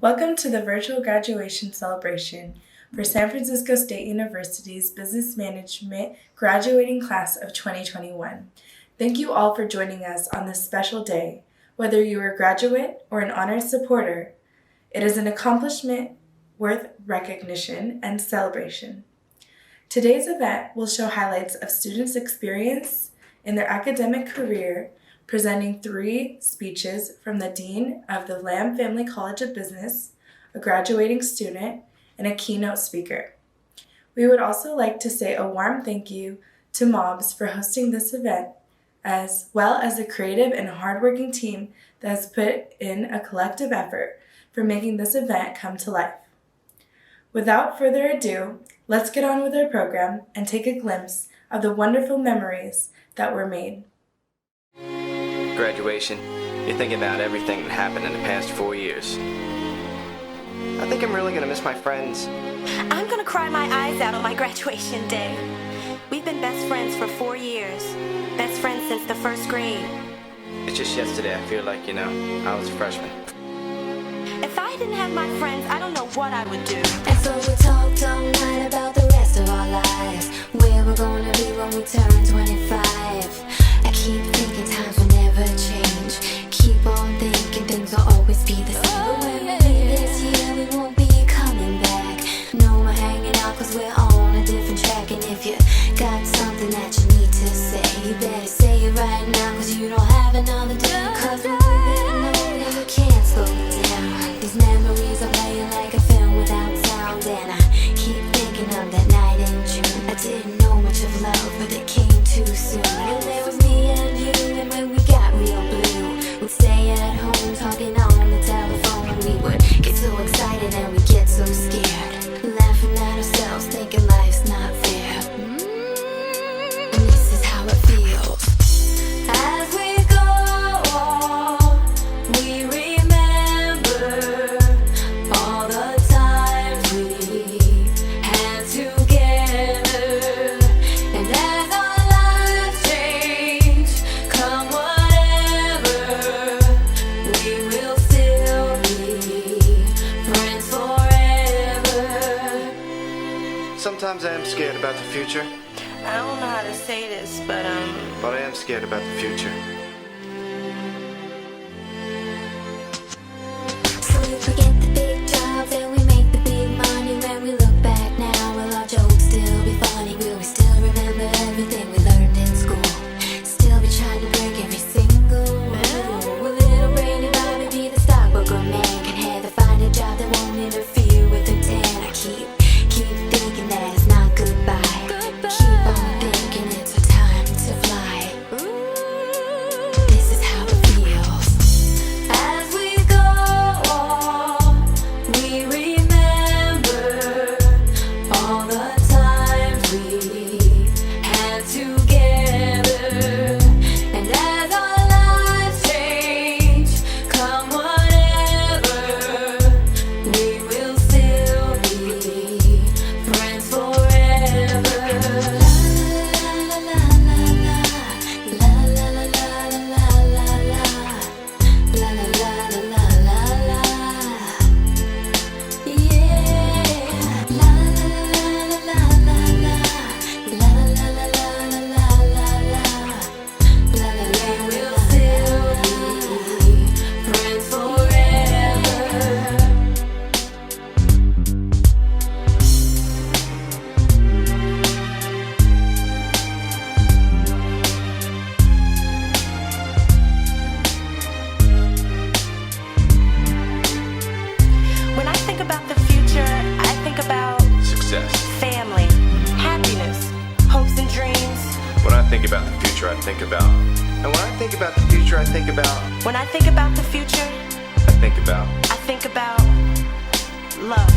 Welcome to the virtual graduation celebration for San Francisco State University's Business Management graduating class of 2021. Thank you all for joining us on this special day. Whether you are a graduate or an honored supporter, it is an accomplishment worth recognition and celebration. Today's event will show highlights of students' experience in their academic career, presenting 3 speeches from the Dean of the Lamb Family College of Business, a graduating student, and a keynote speaker. We would also like to say a warm thank you to Mobs for hosting this event, as well as the creative and hardworking team that has put in a collective effort for making this event come to life. Without further ado, let's get on with our program and take a glimpse of the wonderful memories that were made. Graduation, you're thinking about everything that happened in the past 4 years. I think I'm really gonna miss my friends. I'm gonna cry my eyes out on my graduation day. We've been best friends for 4 years. Best friends since the 1st grade. It's just yesterday I feel like, I was a freshman. If I didn't have my friends, I don't know what I would do. And so we talked all night about the rest of our lives, where we're gonna be when we turn 25. I keep thinking times will never change. Keep on thinking things will always be the same. But when we leave this year, we won't be coming back. No more hanging out, cause we're on a different track. And if you got something that you need to say, you better say it right now, cause you don't have another day. Cause when we get older, you can't slow down. These memories are playing like a film without sound. And I keep thinking of that night in June. I didn't know much of love, but it came too soon. And there was me and you, and when we got real blue, we'd stay at home talking on the telephone. We would get so excited and we'd get so scared, laughing at ourselves, thinking life's not fair. And this is how it feels. As we go, we remember all the times we had together. And as our lives change, come whatever, we will still be friends forever. Sometimes I am scared about the future, I don't know how to say this, but I am scared about the future. So if we get the big jobs and we make the big money, when we look back now, will our jokes still be funny? Will we still remember everything we learned in school? Still be trying to break every single rule? Will little brainy Bobby be the stockbroker man? Can Heather find a job that won't interfere with her tan? I keep thinking that it's not goodbye. Keep on thinking it's our time to fly. This is how it feels. As we go, we remember all the times we had together. And as our lives change, come whatever, we will still be friends forever. La la la la la, la la la la la la la, la la la la la la. Yeah. La la la la la la, la la la la la la la, la la la. We will still be friends forever. when I think about the future, I think about Success. family, happiness, hopes and dreams. When I think about the future, I think about. And when I think about the future, I think about. When I think about the future, I think about. I think about love.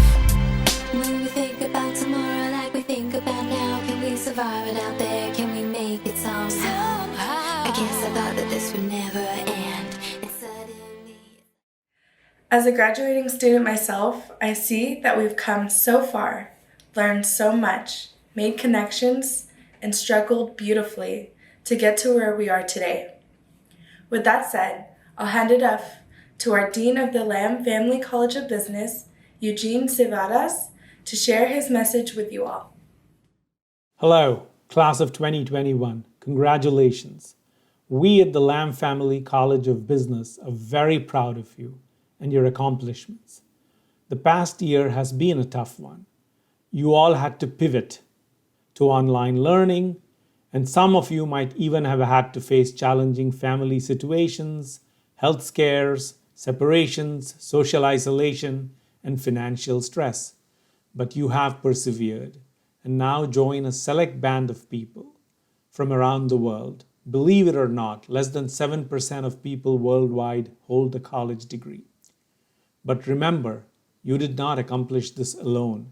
When we think about tomorrow like we think about now, can we survive it out there? Can we make it somehow? I guess I thought that this would never end, and suddenly. As a graduating student myself, I see that we've come so far, learned so much, made connections, and struggled beautifully to get to where we are today. With that said, I'll hand it off to our Dean of the Lamb Family College of Business, Eugene Civadas, to share his message with you all. Hello, class of 2021. Congratulations. We at the Lamb Family College of Business are very proud of you and your accomplishments. The past year has been a tough one. You all had to pivot to online learning, and some of you might even have had to face challenging family situations, health scares, separations, social isolation, and financial stress. But you have persevered and now join a select band of people from around the world. Believe it or not, less than 7% of people worldwide hold a college degree. But remember, you did not accomplish this alone.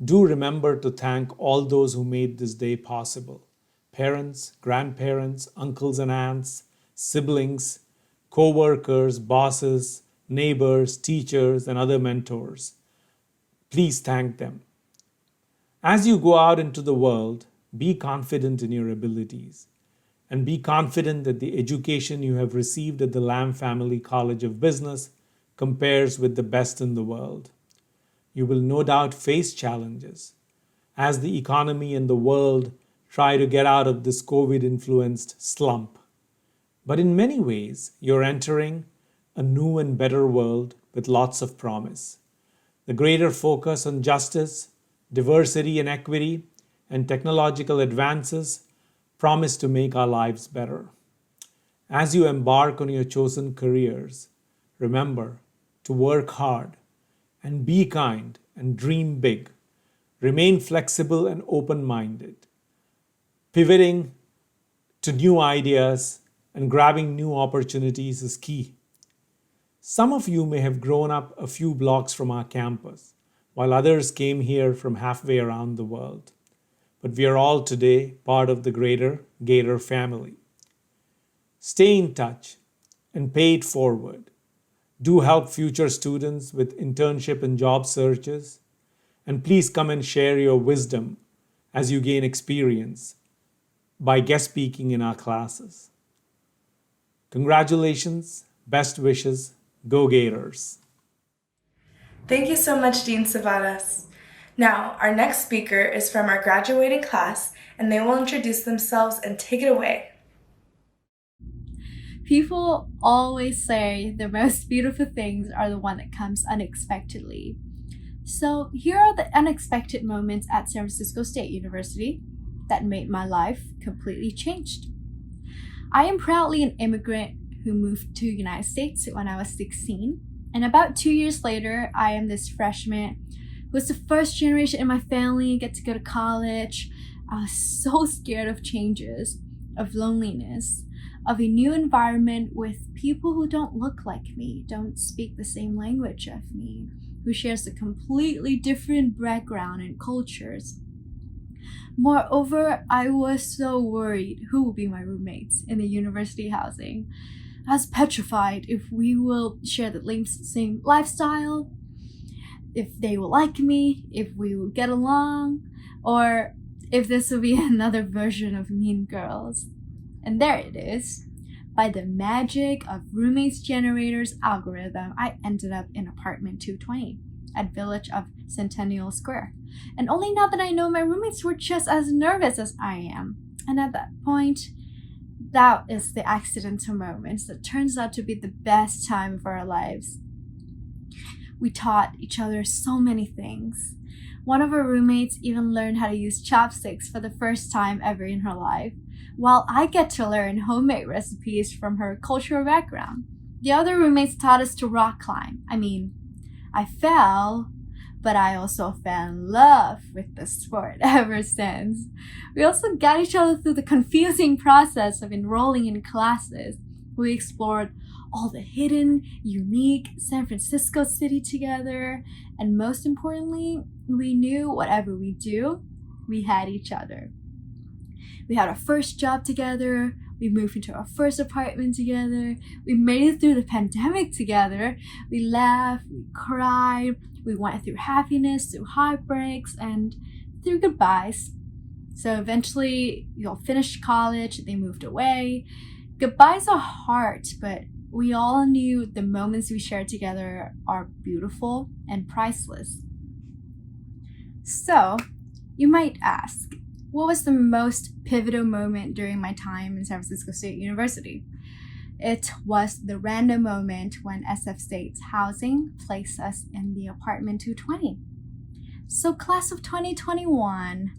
Do remember to thank all those who made this day possible. Parents, grandparents, uncles and aunts, siblings, co-workers, bosses, neighbors, teachers, and other mentors. Please thank them. As you go out into the world, be confident in your abilities and be confident that the education you have received at the Lamb Family College of Business compares with the best in the world. You will no doubt face challenges as the economy and the world try to get out of this COVID-influenced slump. But in many ways, you're entering a new and better world with lots of promise. The greater focus on justice, diversity and equity, and technological advances promise to make our lives better. As you embark on your chosen careers, remember to work hard and be kind and dream big. Remain flexible and open-minded. Pivoting to new ideas and grabbing new opportunities is key. Some of you may have grown up a few blocks from our campus, while others came here from halfway around the world. But we are all today part of the greater Gator family. Stay in touch and pay it forward. Do help future students with internship and job searches. And please come and share your wisdom as you gain experience by guest speaking in our classes. Congratulations, best wishes, go Gators. Thank you so much, Dean Civadas. Now, our next speaker is from our graduating class, and they will introduce themselves and take it away. People always say the most beautiful things are the one that comes unexpectedly. So here are the unexpected moments at San Francisco State University that made my life completely changed. I am proudly an immigrant who moved to the United States when I was 16. And about 2 years later, I am this freshman who was the first generation in my family, get to go to college. I was so scared of changes, of loneliness, of a new environment with people who don't look like me, don't speak the same language of me, who shares a completely different background and cultures. Moreover, I was so worried who would be my roommates in the university housing. I was petrified if we will share the same lifestyle, if they will like me, if we will get along, or if this will be another version of Mean Girls. And there it is. By the magic of Roommates Generator's algorithm, I ended up in apartment 220 at Village of Centennial Square. And only now that I know my roommates were just as nervous as I am. And at that point, that is the accidental moments that turns out to be the best time of our lives. We taught each other so many things. One of our roommates even learned how to use chopsticks for the first time ever in her life, while I get to learn homemade recipes from her cultural background. The other roommates taught us to rock climb. I fell, but I also fell in love with the sport ever since. We also got each other through the confusing process of enrolling in classes. We explored all the hidden, unique San Francisco city together, and most importantly, we knew whatever we do, we had each other. We had our first job together, we moved into our first apartment together, we made it through the pandemic together, we laughed, we cried, we went through happiness, through heartbreaks, and through goodbyes. So eventually, we all finished college, they moved away. Goodbyes are hard, but we all knew the moments we shared together are beautiful and priceless. So, you might ask, what was the most pivotal moment during my time in San Francisco State University? It was the random moment when SF State's housing placed us in the apartment 220. So, class of 2021,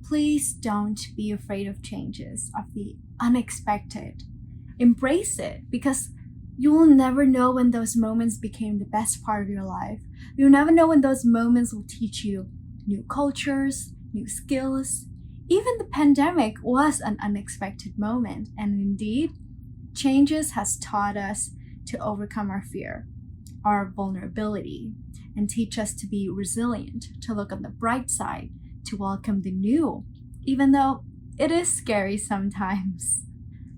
please don't be afraid of changes, of the unexpected. Embrace it, because you will never know when those moments became the best part of your life. You'll never know when those moments will teach you new cultures, new skills. Even the pandemic was an unexpected moment, and indeed, changes has taught us to overcome our fear, our vulnerability, and teach us to be resilient, to look on the bright side, to welcome the new, even though it is scary sometimes.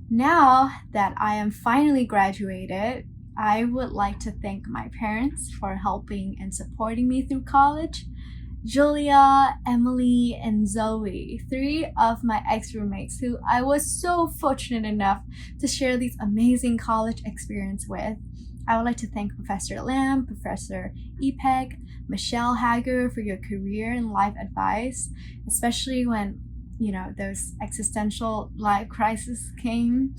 Now that I am finally graduated, I would like to thank my parents for helping and supporting me through college. Julia, Emily, and Zoe, 3 of my ex-roommates who I was so fortunate enough to share these amazing college experience with. I would like to thank Professor Lam, Professor Ipek, Michelle Hager for your career and life advice, especially when those existential life crises came.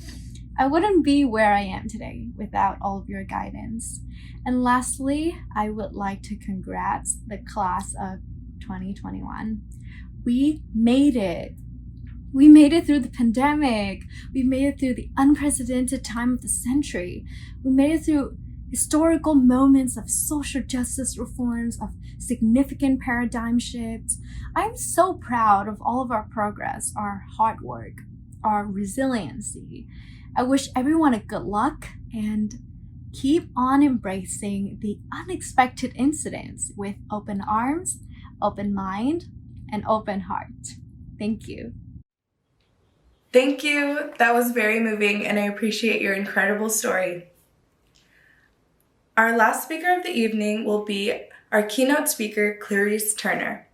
I wouldn't be where I am today without all of your guidance. And lastly, I would like to congratulate the class of 2021. We made it. We made it through the pandemic. We made it through the unprecedented time of the century. We made it through historical moments of social justice reforms, of significant paradigm shifts. I'm so proud of all of our progress, our hard work, our resiliency. I wish everyone a good luck and keep on embracing the unexpected incidents with open arms, open mind, and open heart. Thank you. Thank you. That was very moving, and I appreciate your incredible story. Our last speaker of the evening will be our keynote speaker, Clarice Turner.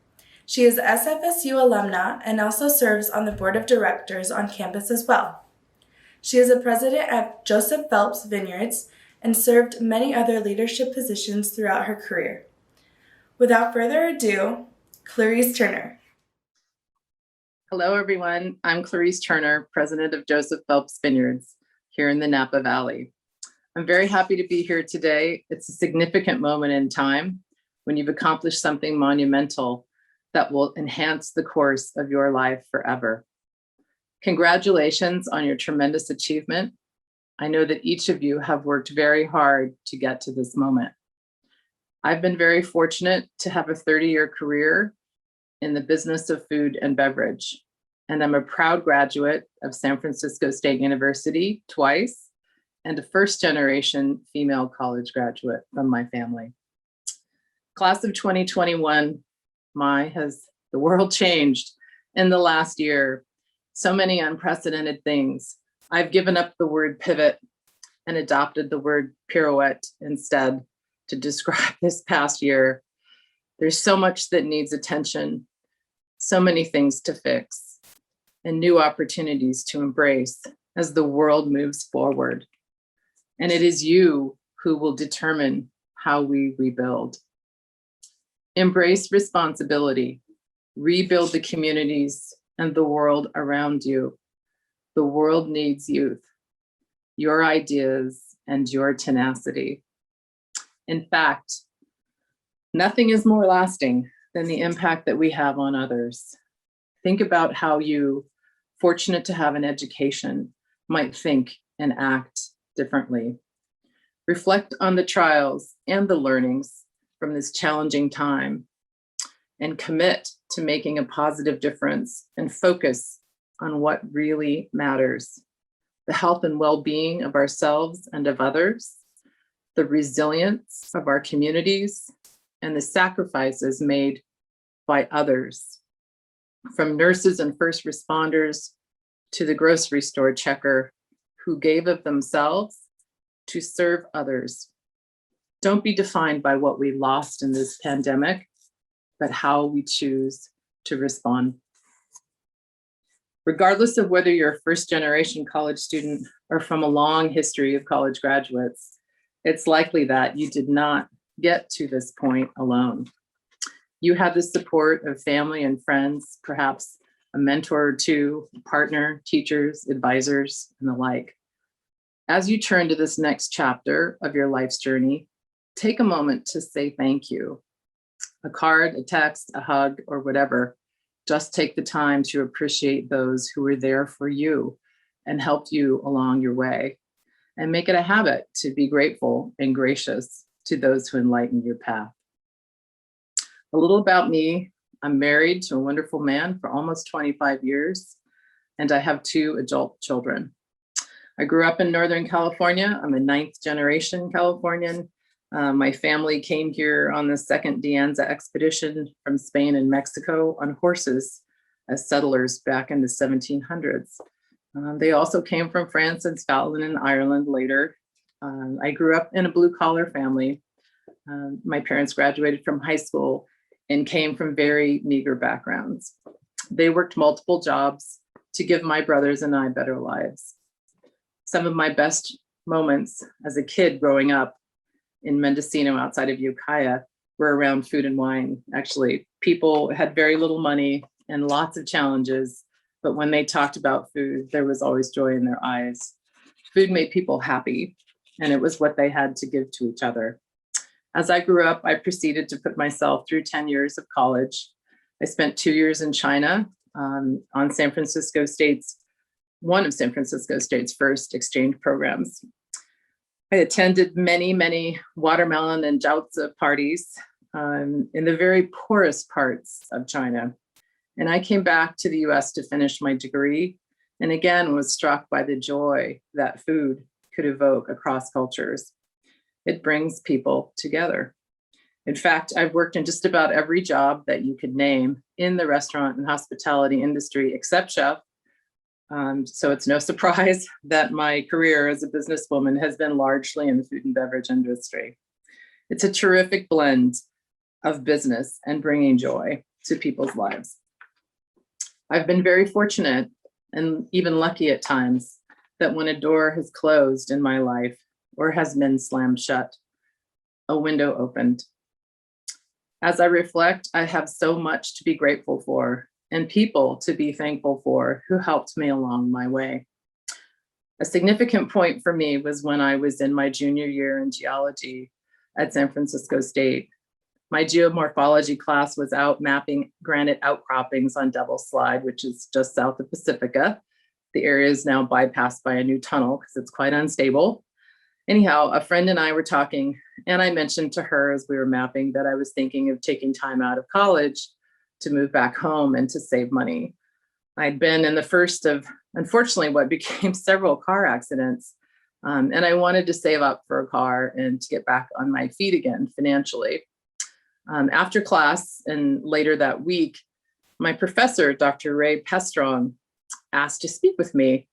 She is SFSU alumna and also serves on the board of directors on campus as well. She is a president at Joseph Phelps Vineyards and served many other leadership positions throughout her career. Without further ado, Clarice Turner. Hello, everyone. I'm Clarice Turner, president of Joseph Phelps Vineyards here in the Napa Valley. I'm very happy to be here today. It's a significant moment in time when you've accomplished something monumental that will enhance the course of your life forever. Congratulations on your tremendous achievement. I know that each of you have worked very hard to get to this moment. I've been very fortunate to have a 30-year career in the business of food and beverage, and I'm a proud graduate of San Francisco State University twice, and a first-generation female college graduate from my family. Class of 2021, has the world changed in the last year. So many unprecedented things. I've given up the word pivot and adopted the word pirouette instead to describe this past year. There's so much that needs attention, so many things to fix, and new opportunities to embrace as the world moves forward. And it is you who will determine how we rebuild. Embrace responsibility, rebuild the communities and the world around you. The world needs youth, your ideas, and your tenacity. In fact, nothing is more lasting than the impact that we have on others. Think about how you, fortunate to have an education, might think and act differently. Reflect on the trials and the learnings from this challenging time and commit to making a positive difference and focus on what really matters: the health and well-being of ourselves and of others, the resilience of our communities, and the sacrifices made by others, from nurses and first responders to the grocery store checker who gave of themselves to serve others. Don't be defined by what we lost in this pandemic, but how we choose to respond. Regardless of whether you're a first-generation college student or from a long history of college graduates, it's likely that you did not get to this point alone. You had the support of family and friends, perhaps a mentor or two, partner, teachers, advisors, and the like. As you turn to this next chapter of your life's journey, take a moment to say thank you. A card, a text, a hug, or whatever. Just take the time to appreciate those who were there for you and helped you along your way. And make it a habit to be grateful and gracious to those who enlightened your path. A little about me. I'm married to a wonderful man for almost 25 years, and I have 2 adult children. I grew up in Northern California. I'm a 9th generation Californian. My family came here on the second De Anza expedition from Spain and Mexico on horses as settlers back in the 1700s. They also came from France and Scotland and Ireland later. I grew up in a blue-collar family. My parents graduated from high school and came from very meager backgrounds. They worked multiple jobs to give my brothers and I better lives. Some of my best moments as a kid growing up in Mendocino outside of Ukiah were around food and wine. Actually, people had very little money and lots of challenges, but when they talked about food, there was always joy in their eyes. Food made people happy, and it was what they had to give to each other. As I grew up, I proceeded to put myself through 10 years of college. I spent 2 years in China on one of San Francisco State's first exchange programs. I attended many watermelon and jiaozi parties in the very poorest parts of China. And I came back to the US to finish my degree, and again was struck by the joy that food could evoke across cultures. It brings people together. In fact, I've worked in just about every job that you could name in the restaurant and hospitality industry except chef. So it's no surprise that my career as a businesswoman has been largely in the food and beverage industry. It's a terrific blend of business and bringing joy to people's lives. I've been very fortunate and even lucky at times that when a door has closed in my life or has been slammed shut, a window opened. As I reflect, I have so much to be grateful for and people to be thankful for who helped me along my way. A significant point for me was when I was in my junior year in geology at San Francisco State. My geomorphology class was out mapping granite outcroppings on Devil's Slide, which is just south of Pacifica. The area is now bypassed by a new tunnel because it's quite unstable. Anyhow, a friend and I were talking, and I mentioned to her as we were mapping that I was thinking of taking time out of college to move back home and to save money. I'd been in the first of, unfortunately, what became several car accidents, and I wanted to save up for a car and to get back on my feet again financially. After class and later that week, my professor, Dr. Ray Pestrong, asked to speak with me.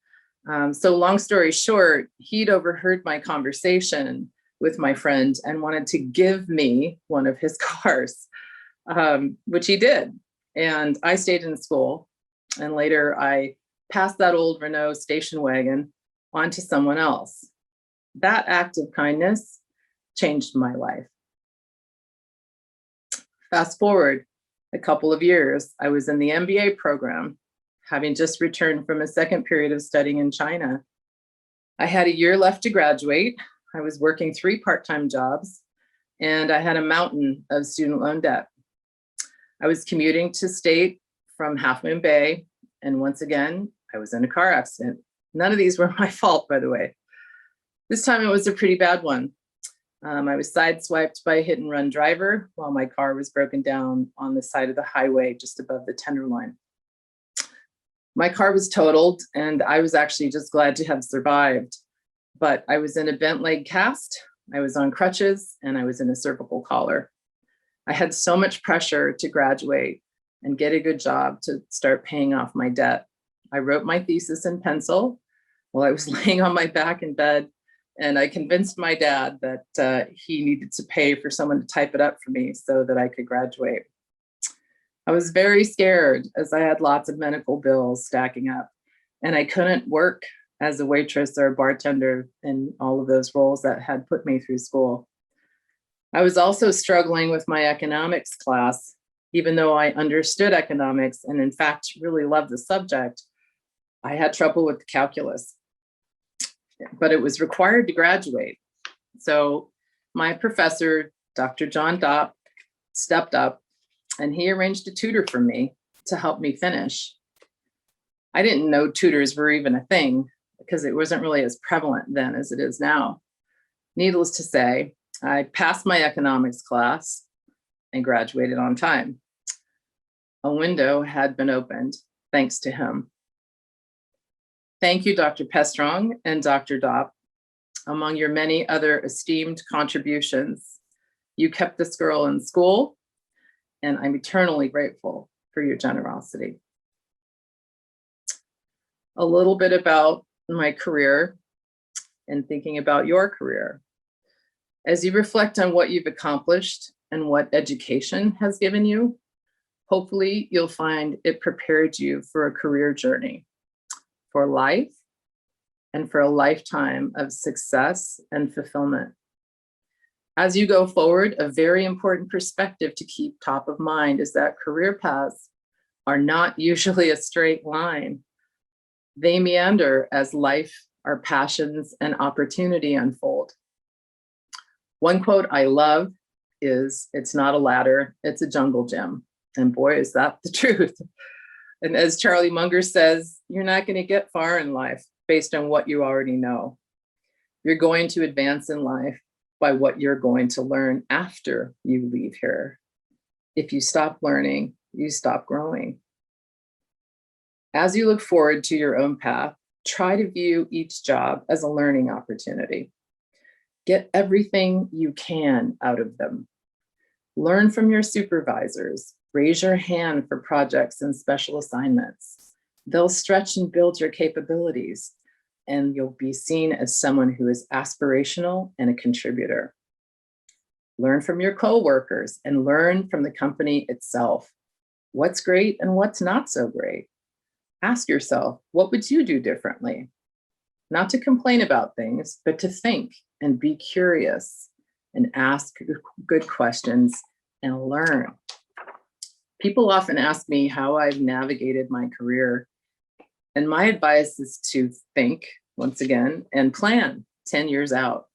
So long story short, he'd overheard my conversation with my friend and wanted to give me one of his cars, which he did. And I stayed in school, and later I passed that old Renault station wagon on to someone else. That act of kindness changed my life. Fast forward a couple of years, I was in the MBA program, having just returned from a second period of studying in China. I had a year left to graduate. I was working 3 part-time jobs, and I had a mountain of student loan debt. I was commuting to state from Half Moon Bay, and once again, I was in a car accident. None of these were my fault, by the way. This time it was a pretty bad one. I was sideswiped by a hit-and-run driver while my car was broken down on the side of the highway just above the Tenderloin. My car was totaled, and I was actually just glad to have survived. But I was in a bent leg cast, I was on crutches, and I was in a cervical collar. I had so much pressure to graduate and get a good job to start paying off my debt. I wrote my thesis in pencil while I was laying on my back in bed, and I convinced my dad that he needed to pay for someone to type it up for me so that I could graduate. I was very scared as I had lots of medical bills stacking up, and I couldn't work as a waitress or a bartender in all of those roles that had put me through school. I was also struggling with my economics class, even though I understood economics and in fact really loved the subject. I had trouble with the calculus, but it was required to graduate. So my professor, Dr. John Dopp, stepped up and he arranged a tutor for me to help me finish. I didn't know tutors were even a thing because it wasn't really as prevalent then as it is now. Needless to say, I passed my economics class and graduated on time. A window had been opened thanks to him. Thank you, Dr. Pestrong and Dr. Dopp. Among your many other esteemed contributions, you kept this girl in school, and I'm eternally grateful for your generosity. A little bit about my career and thinking about your career. As you reflect on what you've accomplished and what education has given you, hopefully you'll find it prepared you for a career journey, for life, and for a lifetime of success and fulfillment. As you go forward, a very important perspective to keep top of mind is that career paths are not usually a straight line. They meander as life, our passions, and opportunity unfold. One quote I love is, "It's not a ladder, it's a jungle gym." And boy, is that the truth. And as Charlie Munger says, you're not going to get far in life based on what you already know. You're going to advance in life by what you're going to learn after you leave here. If you stop learning, you stop growing. As you look forward to your own path, try to view each job as a learning opportunity. Get everything you can out of them. Learn from your supervisors. Raise your hand for projects and special assignments. They'll stretch and build your capabilities, and you'll be seen as someone who is aspirational and a contributor. Learn from your coworkers and learn from the company itself. What's great and what's not so great? Ask yourself, what would you do differently? Not to complain about things, but to think and be curious and ask good questions and learn. People often ask me how I've navigated my career, and my advice is to think, once again, and plan 10 years out.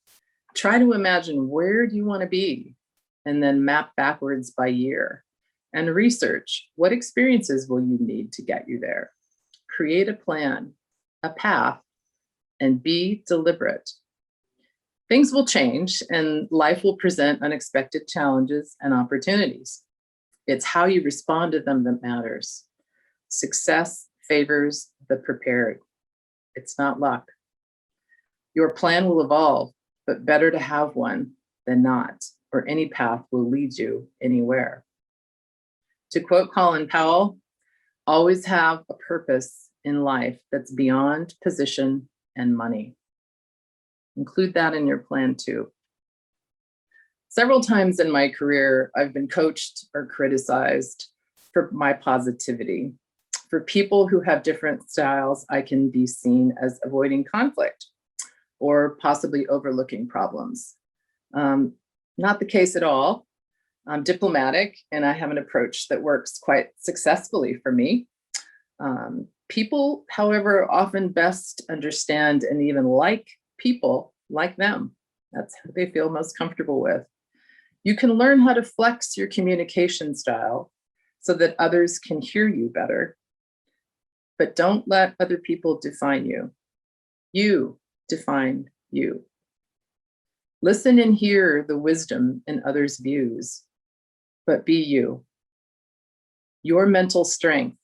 Try to imagine where do you want to be, and then map backwards by year, and research what experiences will you need to get you there. Create a plan, a path, and be deliberate. Things will change and life will present unexpected challenges and opportunities. It's how you respond to them that matters. Success favors the prepared. It's not luck. Your plan will evolve, but better to have one than not, or any path will lead you anywhere. To quote Colin Powell, always have a purpose in life that's beyond position and money. Include that in your plan too. Several times in my career, I've been coached or criticized for my positivity. For people who have different styles, I can be seen as avoiding conflict or possibly overlooking problems. Not the case at all. I'm diplomatic and I have an approach that works quite successfully for me. People, however, often best understand and even like people like them. That's who they feel most comfortable with. You can learn how to flex your communication style so that others can hear you better. But don't let other people define you. You define you. Listen and hear the wisdom in others' views, but be you. Your mental strength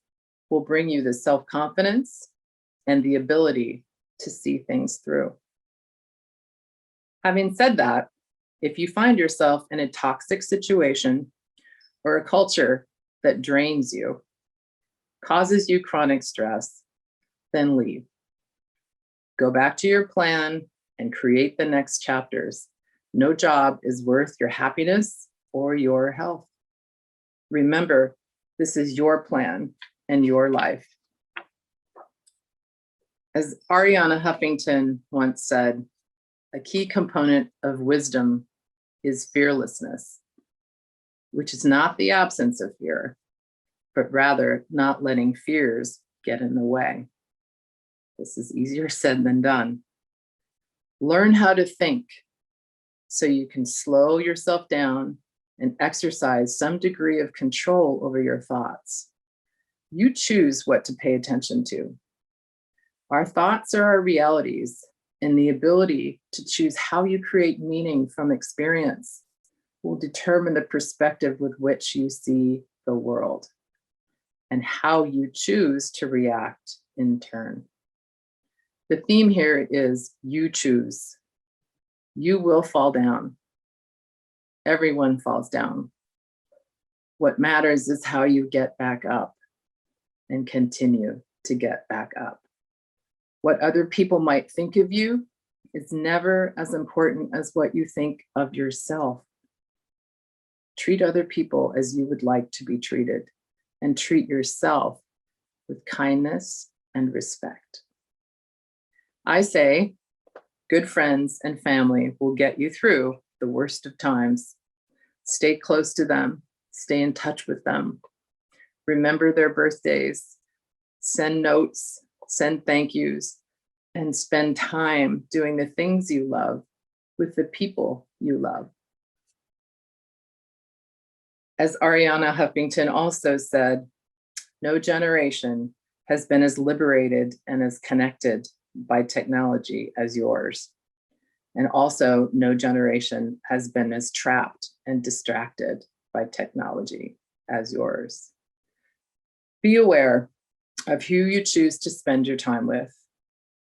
will bring you the self-confidence and the ability to see things through. Having said that, if you find yourself in a toxic situation or a culture that drains you, causes you chronic stress, then leave. Go back to your plan and create the next chapters. No job is worth your happiness or your health. Remember, This is your plan and your life. As Ariana Huffington once said, a key component of wisdom is fearlessness, which is not the absence of fear, but rather not letting fears get in the way. This is easier said than done. Learn how to think so you can slow yourself down and exercise some degree of control over your thoughts. You choose what to pay attention to. Our thoughts are our realities, and the ability to choose how you create meaning from experience will determine the perspective with which you see the world and how you choose to react in turn. The theme here is you choose. You will fall down. Everyone falls down. What matters is how you get back up and continue to get back up. What other people might think of you is never as important as what you think of yourself. Treat other people as you would like to be treated, and treat yourself with kindness and respect. I say, good friends and family will get you through the worst of times. Stay close to them, stay in touch with them. Remember their birthdays, send notes, send thank yous, and spend time doing the things you love with the people you love. As Ariana Huffington also said, no generation has been as liberated and as connected by technology as yours. And also, no generation has been as trapped and distracted by technology as yours. Be aware of who you choose to spend your time with.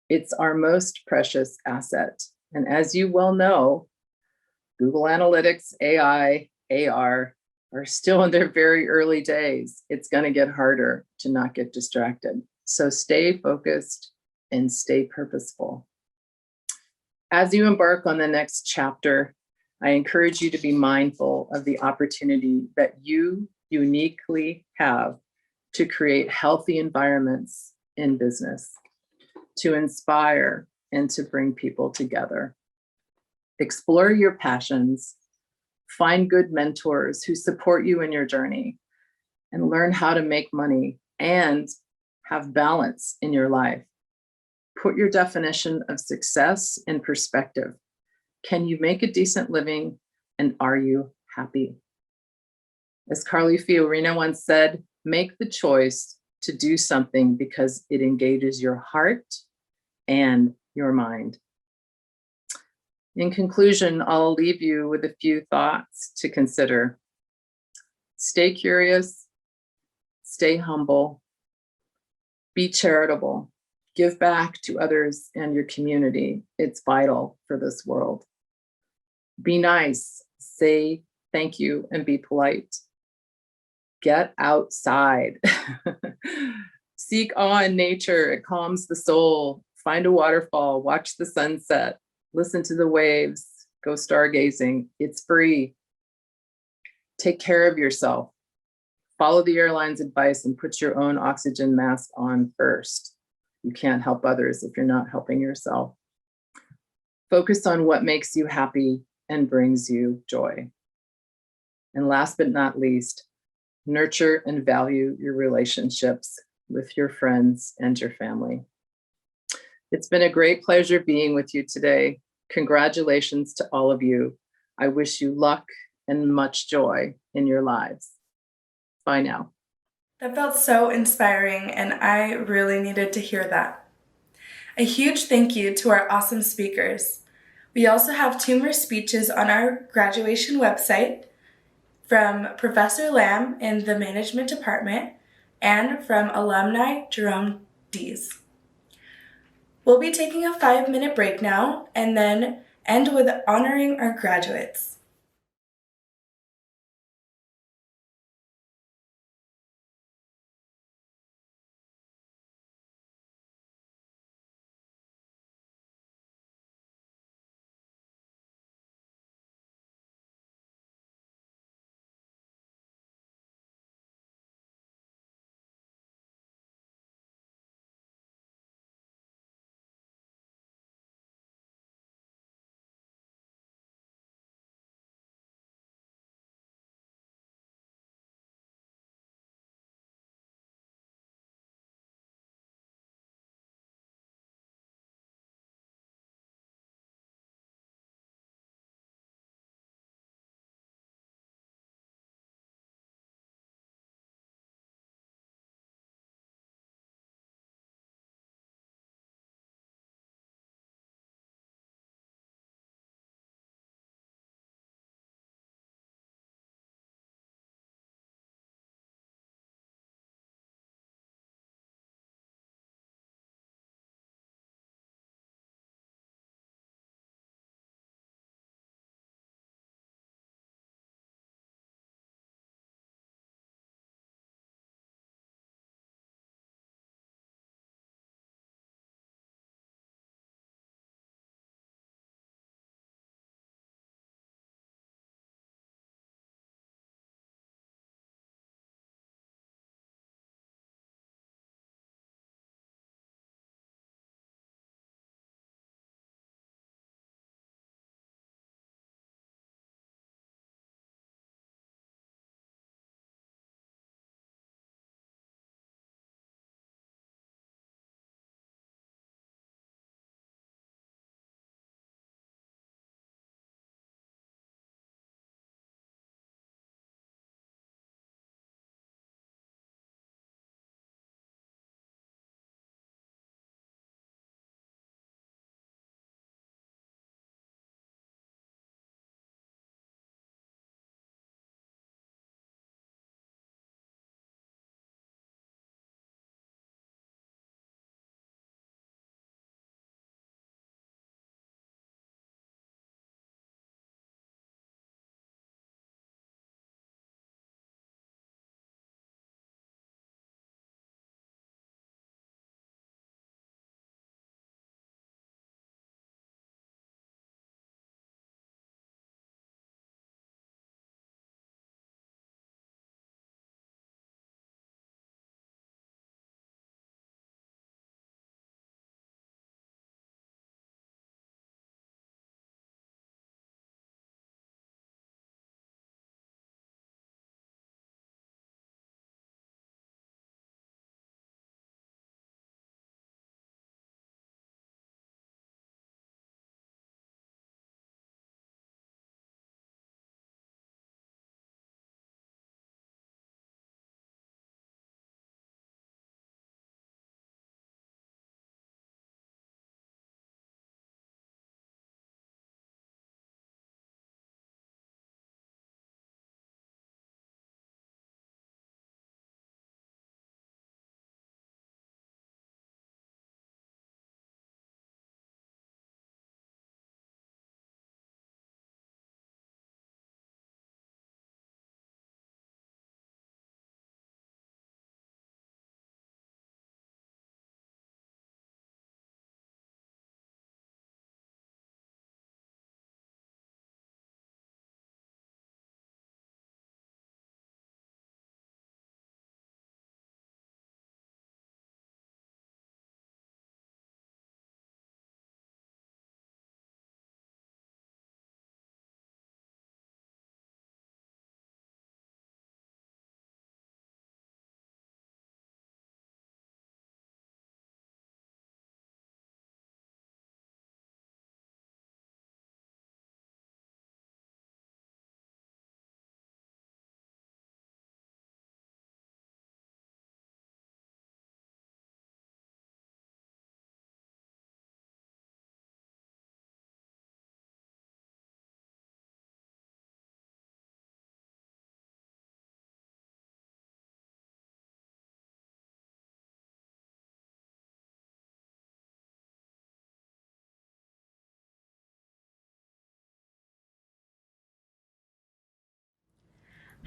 It's our most precious asset. And as you well know, Google Analytics, AI, AR are still in their very early days. It's going to get harder to not get distracted. So stay focused and stay purposeful. As you embark on the next chapter, I encourage you to be mindful of the opportunity that you uniquely have to create healthy environments in business, to inspire and to bring people together. Explore your passions, find good mentors who support you in your journey, and learn how to make money and have balance in your life. Put your definition of success in perspective. Can you make a decent living, and are you happy? As Carly Fiorina once said, make the choice to do something because it engages your heart and your mind. In conclusion, I'll leave you with a few thoughts to consider. Stay curious, stay humble, be charitable, give back to others and your community. It's vital for this world. Be nice, say thank you, and be polite. Get outside. Seek awe in nature, it calms the soul. Find a waterfall, watch the sunset, listen to the waves, go stargazing. It's free. Take care of yourself. Follow the airline's advice and put your own oxygen mask on first. You can't help others if you're not helping yourself. Focus on what makes you happy and brings you joy. And last but not least, nurture and value your relationships with your friends and your family. It's been a great pleasure being with you today. Congratulations to all of you. I wish you luck and much joy in your lives. Bye now. That felt so inspiring, and I really needed to hear that. A huge thank you to our awesome speakers. We also have 2 more speeches on our graduation website from Professor Lamb in the Management Department and from alumni Jerome Dees. We'll be taking a 5-minute break now and then end with honoring our graduates.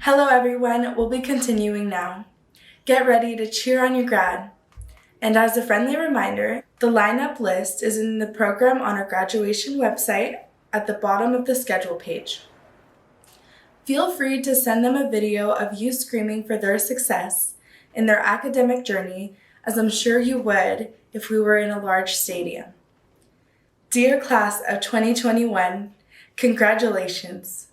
Hello everyone, we'll be continuing now. Get ready to cheer on your grad. And as a friendly reminder, the lineup list is in the program on our graduation website at the bottom of the schedule page. Feel free to send them a video of you screaming for their success in their academic journey, as I'm sure you would if we were in a large stadium. Dear class of 2021, congratulations.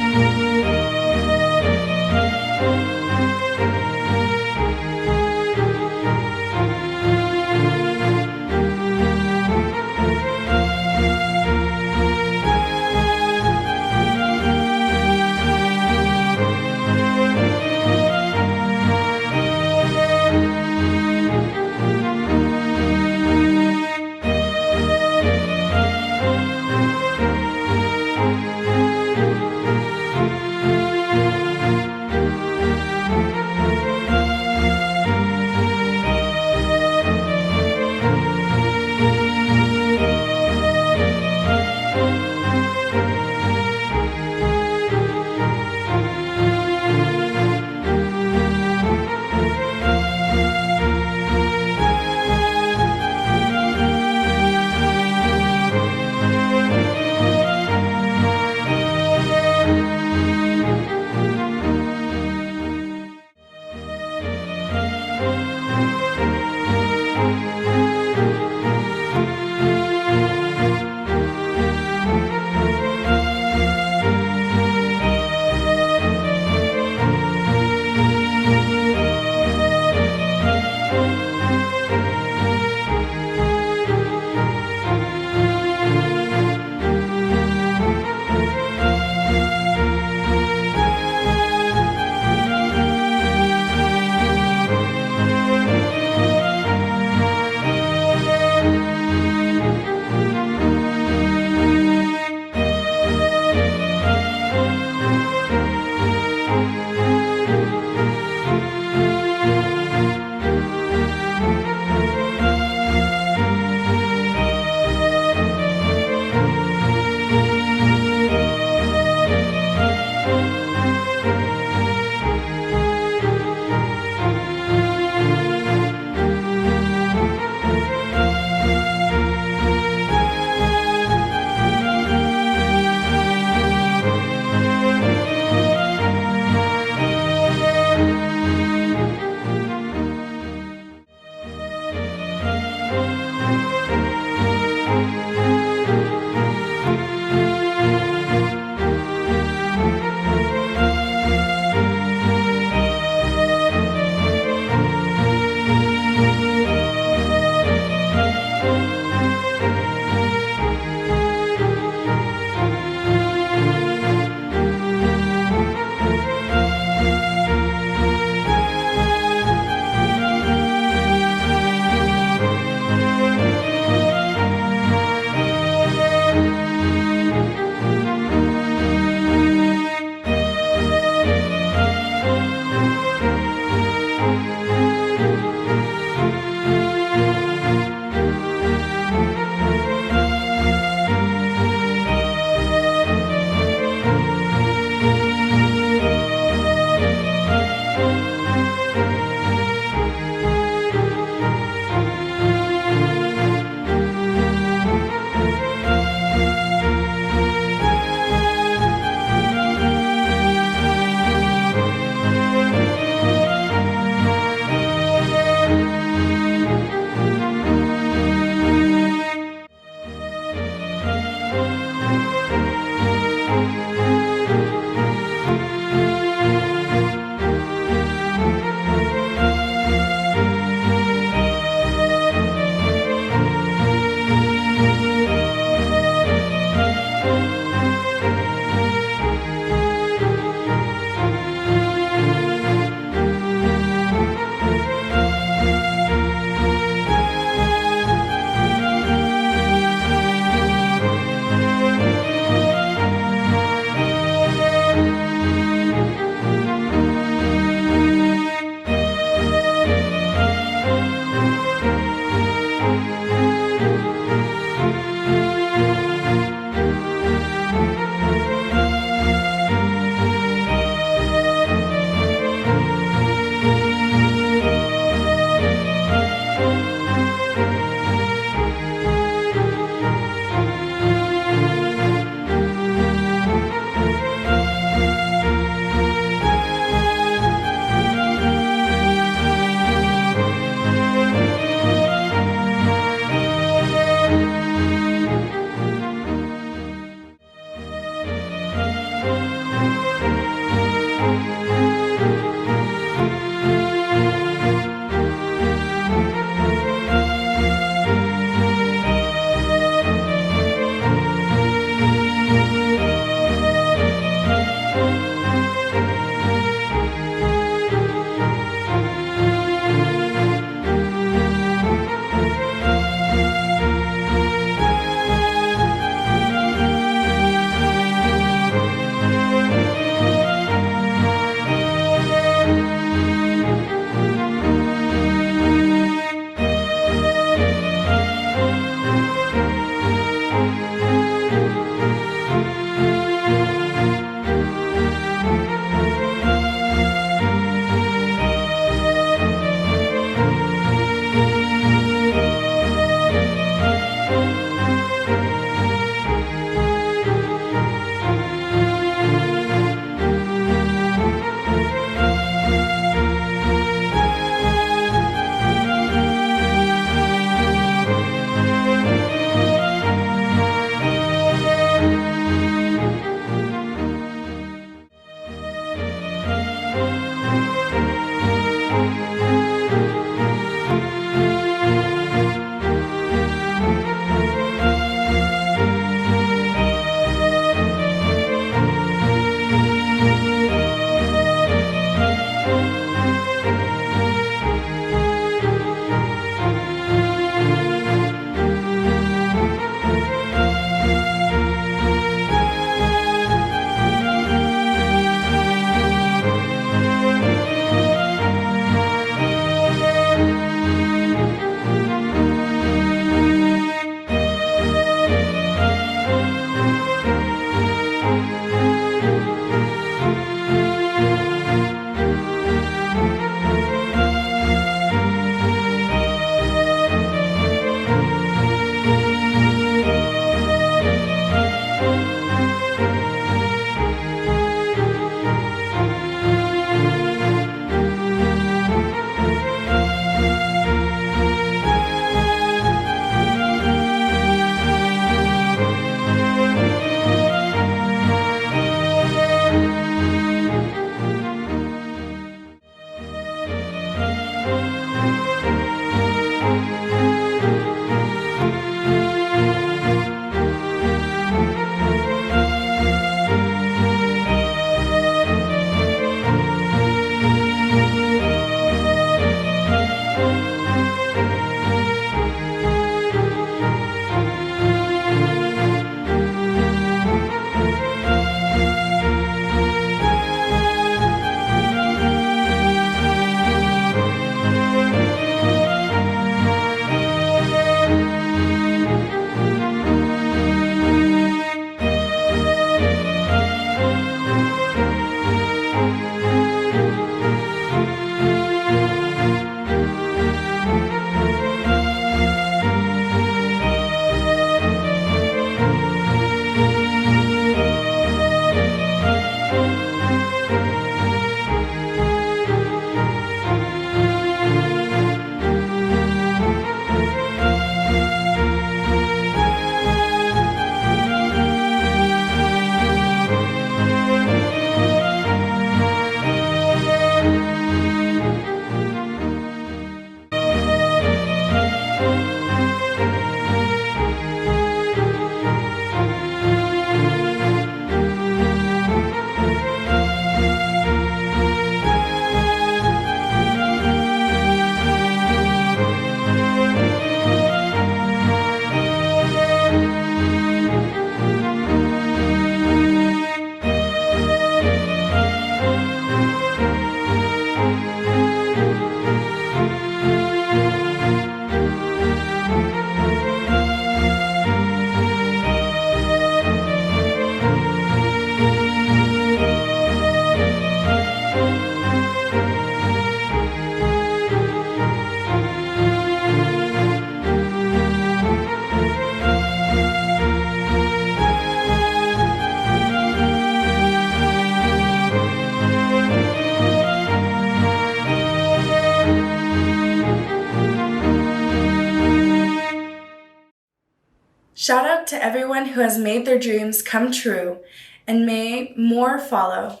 Shout out to everyone who has made their dreams come true, and may more follow.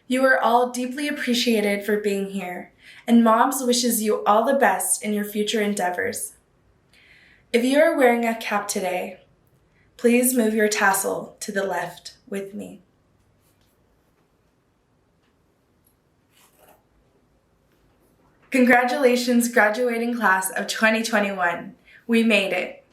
You are all deeply appreciated for being here, and Moms wishes you all the best in your future endeavors. If you are wearing a cap today, please move your tassel to the left with me. Congratulations, graduating class of 2021. We made it.